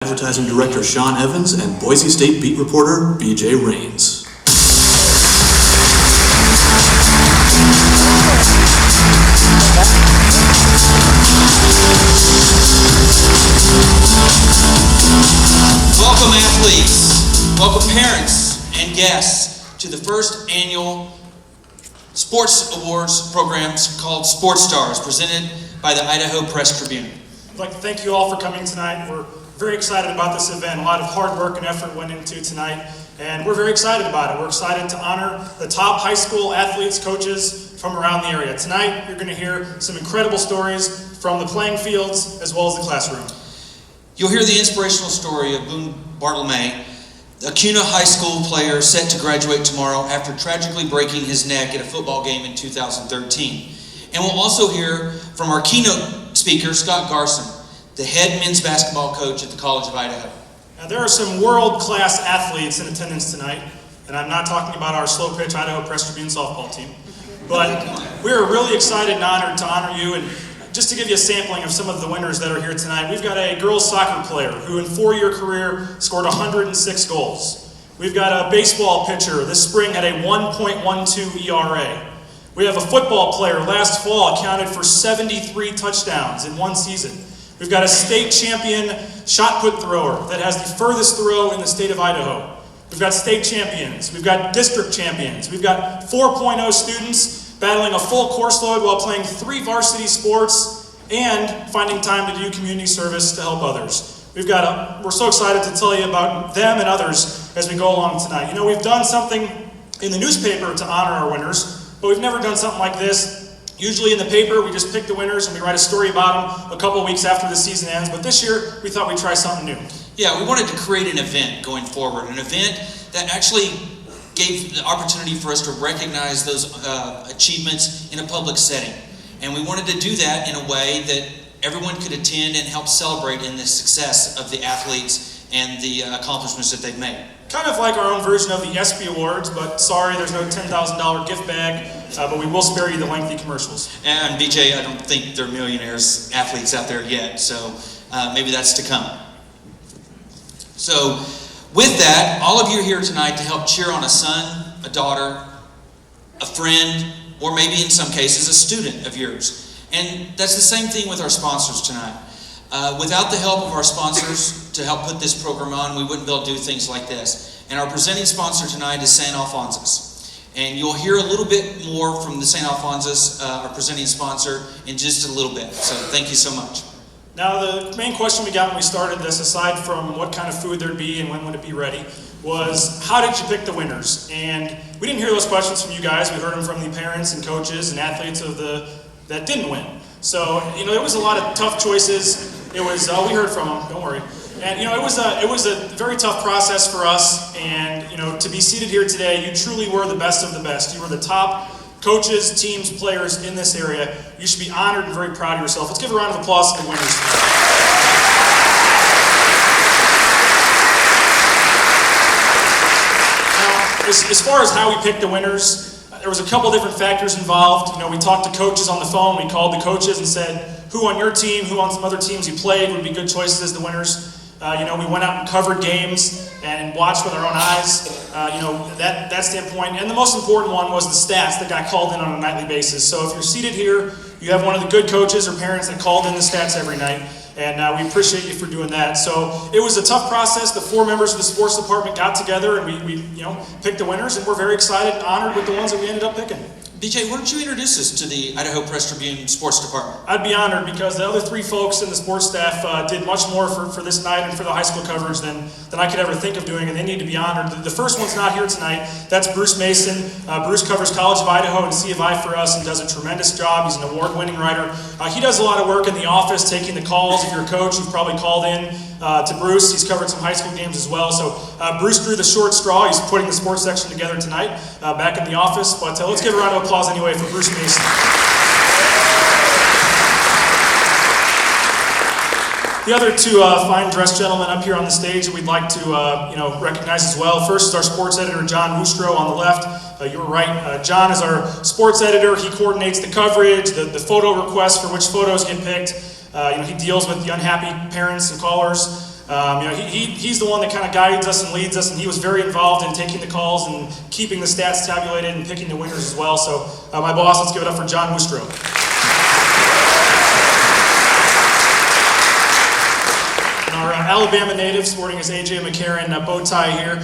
Advertising Director Sean Evans and Boise State Beat Reporter BJ Rains. Welcome athletes, welcome parents and guests to the first annual sports awards program called Sports Stars, presented by the Idaho Press-Tribune. I'd like to thank you all for coming tonight. We're very excited about this event. A lot of hard work and effort went into tonight, and we're very excited about it. We're excited to honor the top high school athletes, coaches from around the area. Tonight, you're going to hear some incredible stories from the playing fields as well as the classroom. You'll hear the inspirational story of Boone Bartolome, a CUNA high school player set to graduate tomorrow after tragically breaking his neck at a football game in 2013. And we'll also hear from our keynote speaker, Scott Garson, the head men's basketball coach at the College of Idaho. Now, there are some world-class athletes in attendance tonight, and I'm not talking about our slow-pitch Idaho Press-Tribune softball team, but we're really excited and honored to honor you. And just to give you a sampling of some of the winners that are here tonight, we've got a girls soccer player who in a 4-year career scored 106 goals. We've got a baseball pitcher this spring had a 1.12 ERA. We have a football player last fall accounted for 73 touchdowns in one season. We've got a state champion shot put thrower that has the furthest throw in the state of Idaho. We've got state champions. We've got district champions. We've got 4.0 students battling a full course load while playing 3 varsity sports and finding time to do community service to help others. We're so excited to tell you about them and others as we go along tonight. You know, we've done something in the newspaper to honor our winners, but we've never done something like this. Usually in the paper, we just pick the winners and we write a story about them a couple weeks after the season ends. But this year, we thought we'd try something new. Yeah, we wanted to create an event going forward, an event that actually gave the opportunity for us to recognize those achievements in a public setting. And we wanted to do that in a way that everyone could attend and help celebrate in the success of the athletes and the accomplishments that they've made. Kind of like our own version of the ESPY Awards, but sorry, there's no $10,000 gift bag, but we will spare you the lengthy commercials. And BJ, I don't think there are millionaires, athletes out there yet, so maybe that's to come. So with that, all of you are here tonight to help cheer on a son, a daughter, a friend, or maybe in some cases a student of yours. And that's the same thing with our sponsors tonight. Without the help of our sponsors to help put this program on, we wouldn't be able to do things like this. And our presenting sponsor tonight is St. Alphonsus. And you'll hear a little bit more from the St. Alphonsus, our presenting sponsor, in just a little bit. So thank you so much. Now, the main question we got when we started this, aside from what kind of food there'd be and when would it be ready, was how did you pick the winners? And we didn't hear those questions from you guys. We heard them from the parents and coaches and athletes that didn't win. So, you know, it was a lot of tough choices. It was, we heard from them, don't worry. And, you know, it was a very tough process for us. And, you know, to be seated here today, you truly were the best of the best. You were the top coaches, teams, players in this area. You should be honored and very proud of yourself. Let's give a round of applause to the winners. Now, as far as how we picked the winners, there was a couple different factors involved. You know, we talked to coaches on the phone. We called the coaches and said, who on your team, who on some other teams you played would be good choices as the winners. You know, we went out and covered games and watched with our own eyes. You know, that standpoint. And the most important one was the stats that got called in on a nightly basis. So if you're seated here, you have one of the good coaches or parents that called in the stats every night. And we appreciate you for doing that. So it was a tough process. The 4 members of the sports department got together and we you know, picked the winners, and we're very excited and honored with the ones that we ended up picking. BJ, why don't you introduce us to the Idaho Press-Tribune Sports Department? I'd be honored because the other 3 folks in the sports staff did much more for this night and for the high school coverage than I could ever think of doing, and they need to be honored. The first one's not here tonight. That's Bruce Mason. Bruce covers College of Idaho and C of I for us and does a tremendous job. He's an award-winning writer. He does a lot of work in the office, taking the calls. If you're a coach, you've probably called in to Bruce. He's covered some high school games as well. So Bruce drew the short straw. He's putting the sports section together tonight back in the office. But let's give a round of applause anyway for Bruce Mason. The other 2 fine dressed gentlemen up here on the stage that we'd like to you know, recognize as well. First is our sports editor, John Woostrow, on the left. You were right. John is our sports editor. He coordinates the coverage, the photo requests for which photos get picked. You know, he deals with the unhappy parents and callers. He's the one that kind of guides us and leads us, and he was very involved in taking the calls and keeping the stats tabulated and picking the winners as well. So my boss, let's give it up for John Woostrow. Our Alabama native, sporting his A.J. McCarron bow tie here.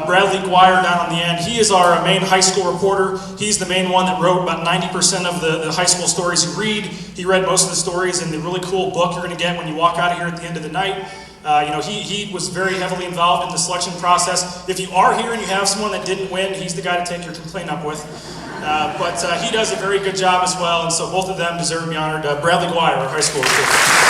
Bradley Guire down on the end. He is our main high school reporter. He's the main one that wrote about 90% of the high school stories you read. He read most of the stories in the really cool book you're going to get when you walk out of here at the end of the night. He was very heavily involved in the selection process. If you are here and you have someone that didn't win, he's the guy to take your complaint up with. But he does a very good job as well, and so both of them deserve to be honored. Bradley Guire, our high school reporter.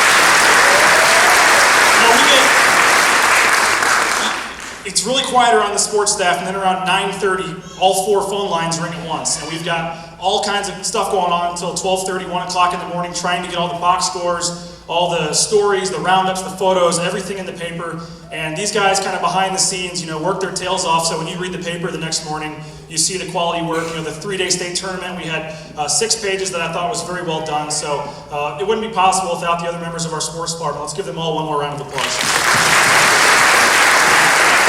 It's really quiet around the sports staff, and then around 9:30, all 4 phone lines ring at once. And we've got all kinds of stuff going on until 12:30, 1 o'clock in the morning, trying to get all the box scores, all the stories, the roundups, the photos, everything in the paper. And these guys kind of behind the scenes, work their tails off. So when you read the paper the next morning, you see the quality work. The 3-day state tournament, we had 6 pages that I thought was very well done. So it wouldn't be possible without the other members of our sports department. Let's give them all one more round of applause.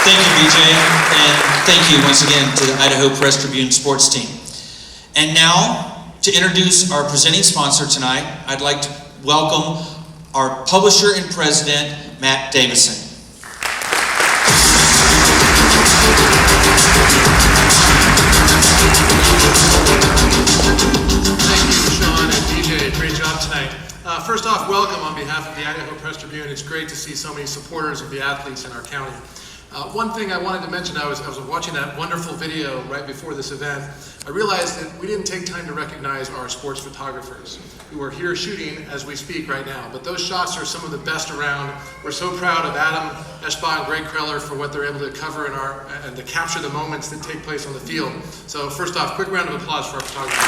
Thank you, BJ, and thank you once again to the Idaho Press-Tribune sports team. And now, to introduce our presenting sponsor tonight, I'd like to welcome our publisher and president, Matt Davison. Thank you, Sean and BJ. Great job tonight. First off, welcome on behalf of the Idaho Press-Tribune. It's great to see so many supporters of the athletes in our county. One thing I wanted to mention, I was watching that wonderful video right before this event. I realized that we didn't take time to recognize our sports photographers who are here shooting as we speak right now. But those shots are some of the best around. We're so proud of Adam Eschbach and Greg Kreller for what they're able to cover and to capture the moments that take place on the field. So first off, quick round of applause for our photographers.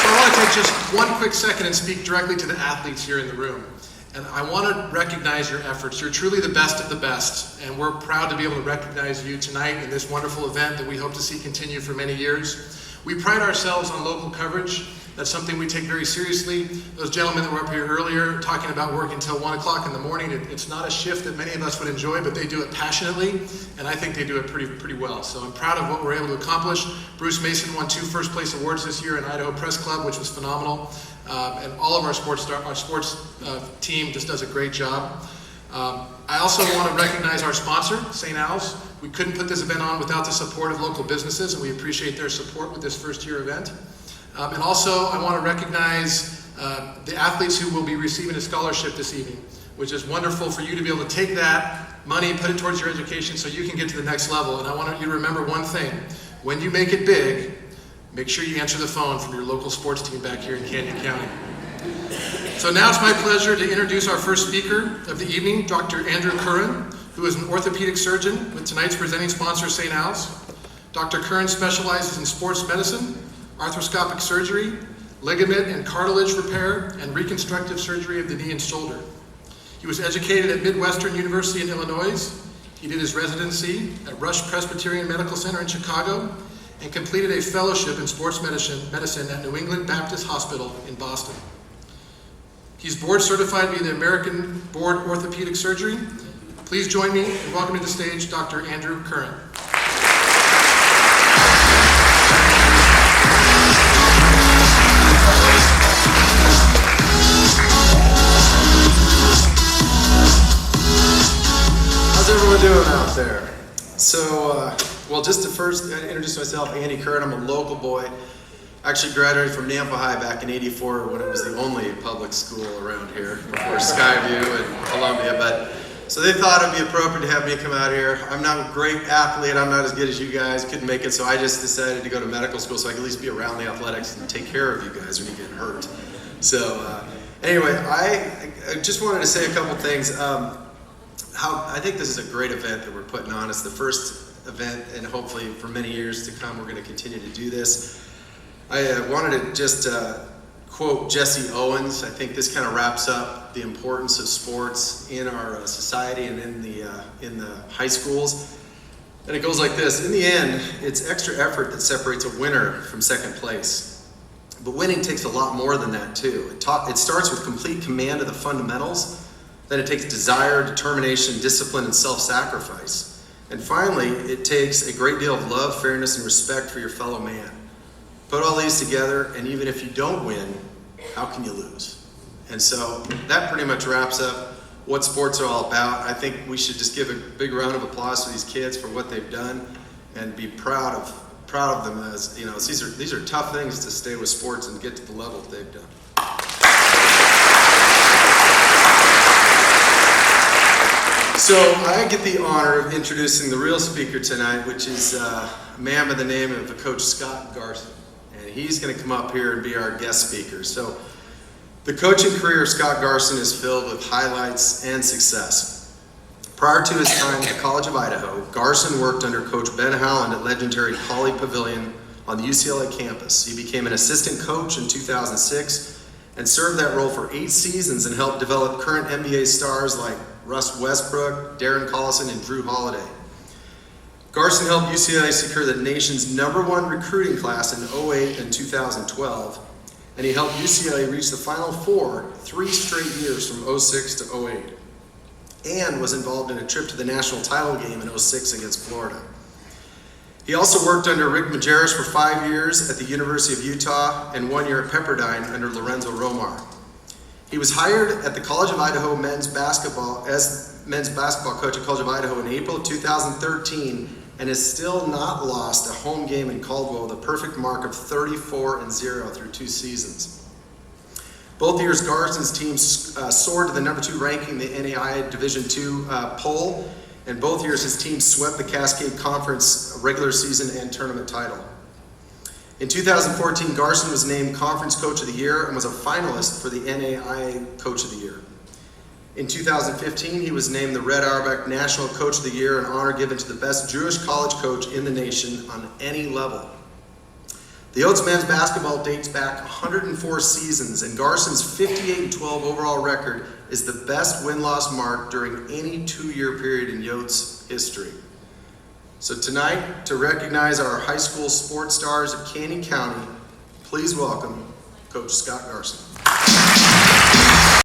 So I want to take just one quick second and speak directly to the athletes here in the room. And I want to recognize your efforts. You're truly the best of the best, and we're proud to be able to recognize you tonight in this wonderful event that we hope to see continue for many years. We pride ourselves on local coverage. That's something we take very seriously. Those gentlemen that were up here earlier talking about working until 1 o'clock in the morning, it's not a shift that many of us would enjoy, but they do it passionately, and I think they do it pretty well. So I'm proud of what we're able to accomplish. Bruce Mason won 2 first place awards this year in Idaho Press Club, which was phenomenal. And all of our sports team just does a great job. I also want to recognize our sponsor, St. Al's. We couldn't put this event on without the support of local businesses, and we appreciate their support with this first-year event. And also, I want to recognize the athletes who will be receiving a scholarship this evening, which is wonderful for you to be able to take that money, put it towards your education so you can get to the next level. And I want you to remember one thing. When you make it big, make sure you answer the phone from your local sports team back here in Canyon County. So now it's my pleasure to introduce our first speaker of the evening, Dr. Andrew Curran, who is an orthopedic surgeon with tonight's presenting sponsor, St. Al's. Dr. Curran specializes in sports medicine, arthroscopic surgery, ligament and cartilage repair, and reconstructive surgery of the knee and shoulder. He was educated at Midwestern University in Illinois. He did his residency at Rush Presbyterian Medical Center in Chicago, and completed a fellowship in sports medicine at New England Baptist Hospital in Boston. He's board certified via the American Board of Orthopedic Surgery. Please join me in welcoming to the stage Dr. Andrew Curran. How's everyone doing out there? So, well, just to first introduce myself, Andy Curran. I'm a local boy. Actually graduated from Nampa High back in '84 when it was the only public school around here before Skyview and Columbia. But so they thought it'd be appropriate to have me come out here. I'm not a great athlete. I'm not as good as you guys. Couldn't make it, so I just decided to go to medical school so I could at least be around the athletics and take care of you guys when you get hurt. So anyway, I just wanted to say a couple things. I think this is a great event that we're putting on. It's the first event, and hopefully for many years to come, we're going to continue to do this. I wanted to just quote Jesse Owens. I think this kind of wraps up the importance of sports in our society and in the high schools. And it goes like this: in the end, it's extra effort that separates a winner from second place. But winning takes a lot more than that too. It starts with complete command of the fundamentals, then it takes desire, determination, discipline, and self-sacrifice. And finally, it takes a great deal of love, fairness, and respect for your fellow man. Put all these together, and even if you don't win, how can you lose? And so that pretty much wraps up what sports are all about. I think we should just give a big round of applause to these kids for what they've done and be proud of them, as you know, these are tough things to stay with sports and get to the level that they've done. So I get the honor of introducing the real speaker tonight, which is a man by the name of Coach Scott Garson. And he's going to come up here and be our guest speaker. So the coaching career of Scott Garson is filled with highlights and success. Prior to his time at the College of Idaho, Garson worked under Coach Ben Howland at legendary Pauley Pavilion on the UCLA campus. He became an assistant coach in 2006 and served that role for 8 seasons and helped develop current NBA stars like Russ Westbrook, Darren Collison, and Drew Holiday. Garson helped UCLA secure the nation's #1 recruiting class in 2008 and 2012, and he helped UCLA reach the Final Four 3 straight years from 2006 to 2008, and was involved in a trip to the national title game in 2006 against Florida. He also worked under Rick Majerus for 5 years at the University of Utah and 1 year at Pepperdine under Lorenzo Romar. He was hired at the College of Idaho men's basketball coach at College of Idaho in April of 2013 and has still not lost a home game in Caldwell with a perfect mark of 34-0 through 2 seasons. Both years, Garson's team soared to the #2 ranking in the NAIA Division II poll, and both years his team swept the Cascade Conference regular season and tournament title. In 2014, Garson was named Conference Coach of the Year and was a finalist for the NAIA Coach of the Year. In 2015, he was named the Red Auerbach National Coach of the Year, an honor given to the best Jewish college coach in the nation on any level. The Oats men's basketball dates back 104 seasons, and Garson's 58-12 overall record is the best win-loss mark during any 2-year period in Yotes history. So tonight, to recognize our high school sports stars of Canyon County, please welcome Coach Scott Garson.